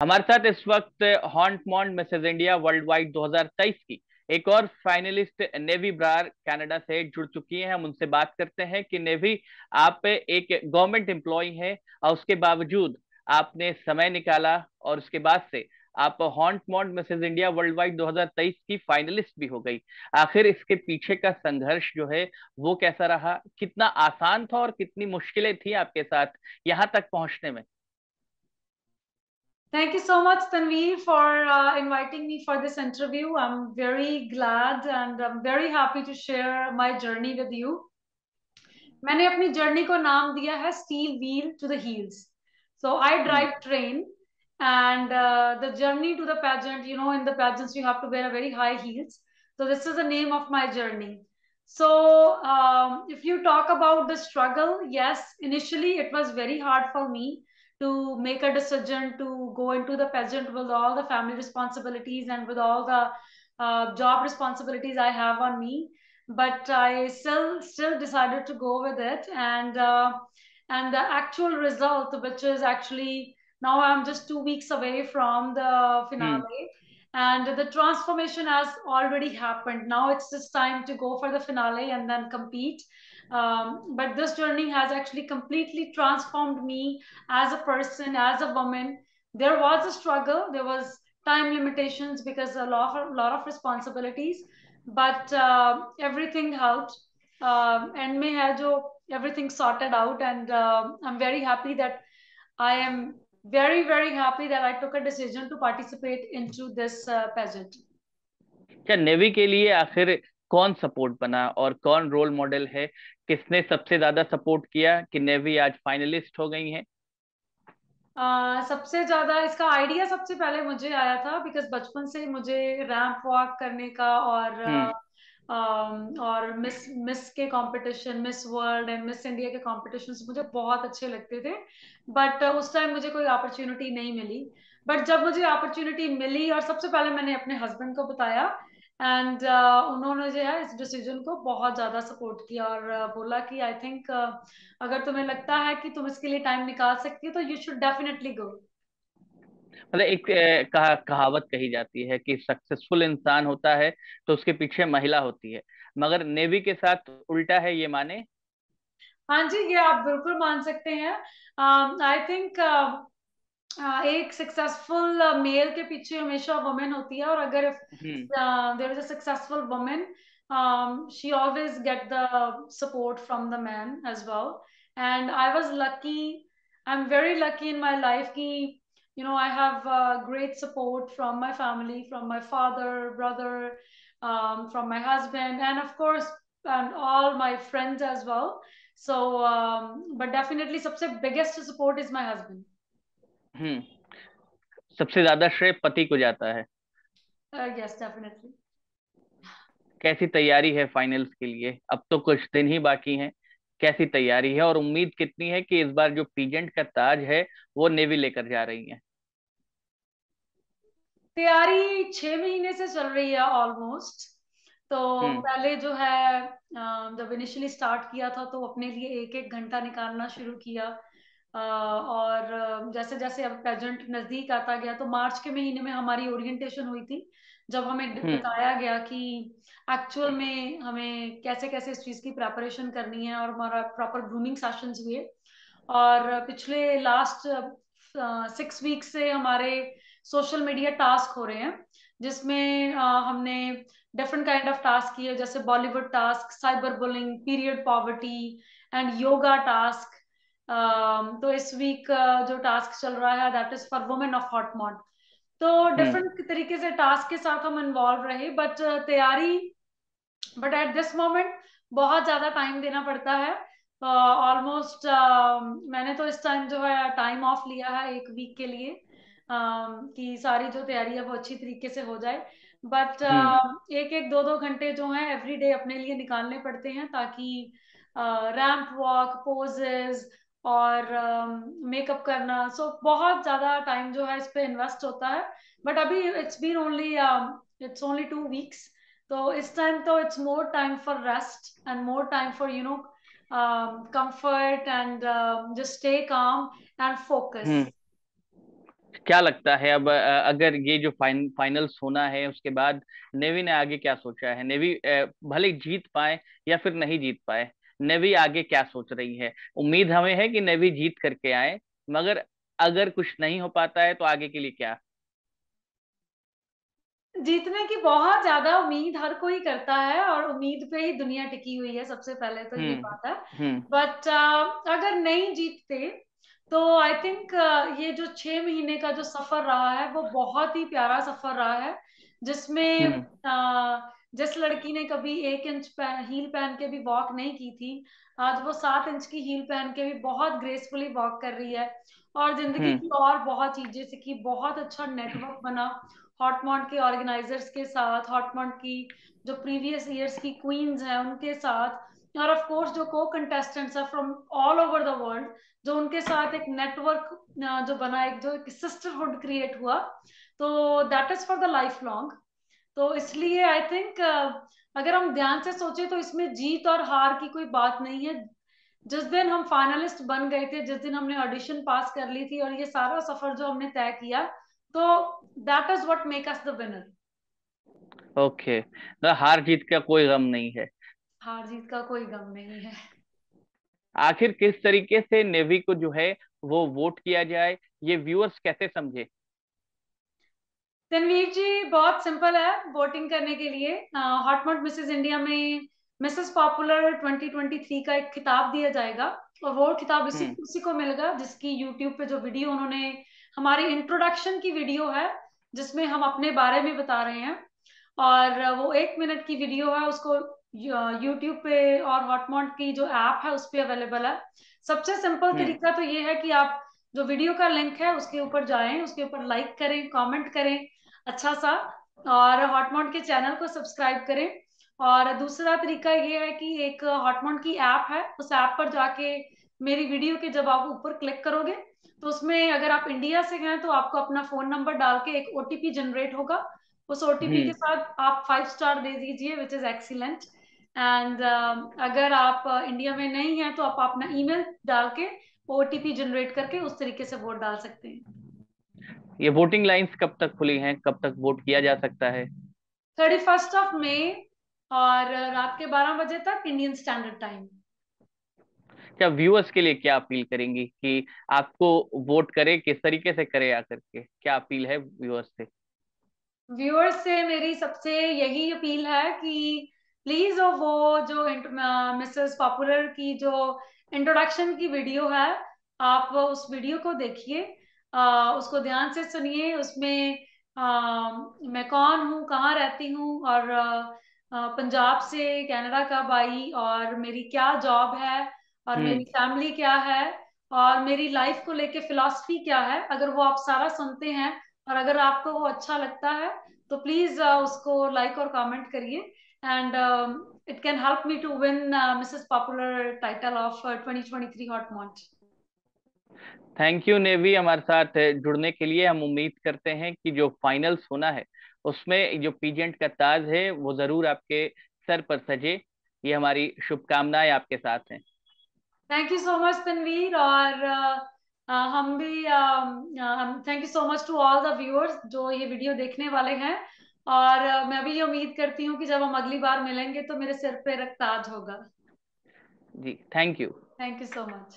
हमारे साथ इस वक्त Haut Monde Mrs India worldwide 2023 की एक और फाइनलिस्ट नेवी ब्रार कनाडा से जुड़ चुकी हैं। हम उनसे बात करते हैं कि नेवी, आप एक गवर्नमेंट एम्प्लॉय हैं और उसके बावजूद आपने समय निकाला और उसके बाद से आप Haut Monde Mrs India worldwide 2023 की फाइनलिस्ट भी हो गई। आखिर इसके पीछे का संघर्ष जो है वो कैसा रहा, कितना आसान था और कितनी मुश्किलें थी आपके साथ यहाँ तक पहुंचने में? Thank you so much, Tanveer, for inviting me for this interview. I'm very glad and I'm very happy to share my journey with you. मैंने अपनी जर्नी को नाम दिया है steel wheel to the heels. So I hmm. drive train, and the journey to the pageant, in the pageants you have to wear a very high heels. So this is the name of my journey. So if you talk about the struggle, yes, initially it was very hard for me to make a decision to go into the pageant with all the family responsibilities and with all the job responsibilities I have on me. But I still decided to go with it, and the actual result, which is actually now I'm just 2 weeks away from the hmm. finale, and the transformation has already happened. Now it's just time to go for the finale and then compete. But this journey has actually completely transformed me as a person, as a woman. There was a struggle, there was time limitations because a lot of responsibilities, but everything helped. And may have everything sorted out, and I'm very happy that I am very happy that I took a decision to participate into this pageant. क्या navy के लिए आखिर कौन support बना और कौन role model है? किसने सबसे ज्यादा सपोर्ट किया कि नेवी आज फाइनलिस्ट हो गई है? सबसे ज्यादा इसका आइडिया सबसे पहले मुझे आया था, बिकॉज बचपन से मुझे रैंप वॉक करने का हम्म। और मिस मिस के competition, miss world and miss India के कॉम्पिटिशन मुझे बहुत अच्छे लगते थे. बट उस टाइम मुझे कोई अपॉर्चुनिटी नहीं मिली. बट जब मुझे अपॉर्चुनिटी मिली, और सबसे पहले मैंने अपने हस्बैंड को बताया, एंड उन्होंने जो है इस डिसीजन को बहुत ज्यादा सपोर्ट किया, और बोला कि आई थिंक अगर तुम्हें लगता है कि तुम इसके लिए टाइम निकाल सकती हो तो यू शुड डेफिनेटली गो. मतलब एक कहावत कही जाती है कि सक्सेसफुल इंसान होता है तो उसके पीछे महिला होती है, मगर नेवी के साथ उल्टा है, ये माने? हाँ जी, ये आप बिल्कुल मान सकते हैं. आई थिंक एक सक्सेसफुल मेल के पीछे हमेशा वुमेन होती है, और अगर hmm. There is a successful women, she always get the support from the man as well. And I was lucky, I'm very lucky in my life ki, I have great support from my family, from my father, brother, from my husband, and of course, and all my friends as well. So but definitely सबसे biggest support is my husband. हम्म। सबसे ज्यादा श्रेय पति को जाता है। Yes, definitely. कैसी तैयारी है फाइनल्स के लिए? अब तो कुछ दिन ही बाकी हैं। कैसी तैयारी है और उम्मीद कितनी है कि इस बार जो पीजेंट का ताज है वो नेवी लेकर जा रही है? तैयारी 6 महीने से चल रही है ऑलमोस्ट. तो हम्म। पहले जो है, जब इनिशियली स्टार्ट किया था तो अपने लिए एक एक घंटा निकालना शुरू किया. और जैसे जैसे अब पेजेंट नजदीक आता गया, तो मार्च के महीने में हमारी ओरिएंटेशन हुई थी, जब हमें हम्म। बताया गया कि एक्चुअल में हमें कैसे कैसे इस चीज की प्रेपरेशन करनी है, और हमारा प्रॉपर ग्रूमिंग सेशंस हुए. और पिछले लास्ट 6 वीक से हमारे सोशल मीडिया टास्क हो रहे हैं, जिसमें हमने डिफरेंट काइंड ऑफ टास्क किए, जैसे Bollywood task, cyber bullying, period poverty, and yoga task. तो इस वीक जो टास्क चल रहा है, that is for women of हॉटमॉट. तो हम्म। डिफरेंट तरीके से टास्क के साथ हम इन्वॉल्व रहे, बट तैयारी, बट एट दिस मोमेंट बहुत ज्यादा टाइम देना पड़ता है. ऑलमोस्ट मैंने तो इस टाइम जो है टाइम ऑफ लिया है 1 वीक के लिए, कि सारी जो तैयारी है वो अच्छी तरीके से हो जाए. बट हम्म। एक एक दो दो घंटे जो है एवरी डे अपने लिए निकालने पड़ते हैं, ताकि रैंप वॉक, पोजेस, और मेकअप करना, सो बहुत ज्यादा टाइम जो है इस पे इन्वेस्ट होता है. बट अभी इट्स ओनली 2 वीक्स. तो इस टाइम तो it's more time for rest and more time for comfort, and just stay calm and focus. हम्म। क्या लगता है अब अगर ये जो फाइनल्स होना है उसके बाद नेवी ने आगे क्या सोचा है? नेवी भले जीत पाए या फिर नहीं जीत पाए, नेवी आगे क्या सोच रही है? उम्मीद हमें है कि नेवी जीत करके आए, मगर अगर कुछ नहीं हो पाता है तो आगे के लिए क्या? जीतने की बहुत ज्यादा उम्मीद हर कोई करता है, और उम्मीद पे ही दुनिया टिकी हुई है, सबसे पहले तो ये हम्म। बात है। हम्म। बट अगर नहीं जीतते तो आई थिंक ये जो 6 महीने का जो सफर रहा है वो बहुत ही प्यारा सफर रहा है, जिसमें हम्म। जिस लड़की ने कभी 1 इंच हील पहन के भी वॉक नहीं की थी, आज वो 7 इंच की हील पहन के भी बहुत ग्रेसफुली वॉक कर रही है, और जिंदगी हम्म। की और बहुत चीजें सीखी, बहुत अच्छा नेटवर्क बना हॉटमॉन्ट के ऑर्गेनाइजर्स के साथ, हॉटमॉन्ट की जो प्रीवियस ईयर्स की क्वींस हैं उनके साथ, और ऑफ कोर्स जो को कंटेस्टेंट्स हैं from all over the world, जो उनके साथ एक नेटवर्क जो बना, एक जो एक सिस्टरहुड क्रिएट हुआ, तो that is for the life long. तो इसलिए आई थिंक अगर हम ध्यान से सोचे तो इसमें जीत और हार की कोई बात नहीं है। जिस दिन हम फाइनलिस्ट बन गए थे, जिस दिन हमने ऑडिशन पास कर ली थी, और ये सारा सफर जो हमने तय किया, तो that is what make us the winner. Okay, तो हार जीत का कोई गम नहीं है। हार जीत का कोई गम नहीं है। आखिर किस तरीके से नेवी को जो है वो वोट किया जाए, ये व्यूअर्स कैसे समझे? तनवीर जी, बहुत सिंपल है वोटिंग करने के लिए। हॉटमॉट मिसेस इंडिया में मिसेस पॉपुलर 2023 का एक खिताब दिया जाएगा, और वो खिताब इसी हम्म। उसी को मिलेगा जिसकी यूट्यूब पे जो वीडियो उन्होंने, हमारी इंट्रोडक्शन की वीडियो है जिसमें हम अपने बारे में बता रहे हैं, और वो 1 मिनट की वीडियो है, उसको यूट्यूब पे और हॉटमॉट की जो ऐप है उस पर अवेलेबल है। सबसे सिंपल हम्म। तरीका तो ये है कि आप जो वीडियो का लिंक है उसके ऊपर जाएं, उसके ऊपर लाइक करें, कमेंट करें अच्छा सा, और हॉटमॉन्ट के चैनल को सब्सक्राइब करें। और दूसरा तरीका ये है कि एक हॉटमॉन्ट की ऐप है, उस ऐप पर जाके मेरी वीडियो के जब आप ऊपर क्लिक करोगे, तो उसमें अगर आप इंडिया से हैं तो आपको अपना फोन नंबर डाल के एक ओटीपी जनरेट होगा, उस ओटीपी के हम्म। साथ आप 5 स्टार दे दीजिए, विच इज एक्सीलेंट। एंड अगर आप इंडिया में नहीं हैं तो आप अपना ईमेल डाल के ओटीपी जनरेट करके उस तरीके से वोट डाल सकते हैं। ये वोटिंग लाइंस कब तक खुली हैं, कब तक वोट किया जा सकता है? 31 मई, और रात के 12 बजे तक इंडियन स्टैंडर्ड टाइम। क्या व्यूअर्स के लिए क्या अपील करेंगी कि आपको वोट करे, किस तरीके से करे, आकर के क्या अपील है व्यूअर्स से? व्यूअर्स से मेरी सबसे यही अपील है कि प्लीज वो जो मिसेस पॉपुलर की जो इंट्रोडक्शन की वीडियो है, आप उस वीडियो को देखिए, उसको ध्यान से सुनिए। उसमें मैं कौन हूँ, कहाँ रहती हूँ, और पंजाब से कनाडा कब आई, और मेरी क्या जॉब है, और हम्म। मेरी फैमिली क्या है, और मेरी लाइफ को लेके फिलॉसफी क्या है, अगर वो आप सारा सुनते हैं और अगर आपको वो अच्छा लगता है, तो प्लीज उसको लाइक और कमेंट करिए, and it can help me to win Mrs popular title of 2023 Haut Monde. Thank you नेवी, हमारे साथ जुड़ने के लिए। हम उम्मीद करते हैं कि जो फाइनल्स होना है उसमें जो पीजेंट का ताज है वो जरूर आपके सर पर सजे। ये हमारी शुभकामनाएं आपके साथ हैं। Thank you so much Tanveer, और हम भी हम thank you so much to all the viewers जो ये वीडियो देखने वाले हैं, और मैं भी ये उम्मीद करती हूँ कि जब हम अगली बार मिलेंगे तो मेरे सिर पे एक ताज होगा। जी, thank you. Thank you so much.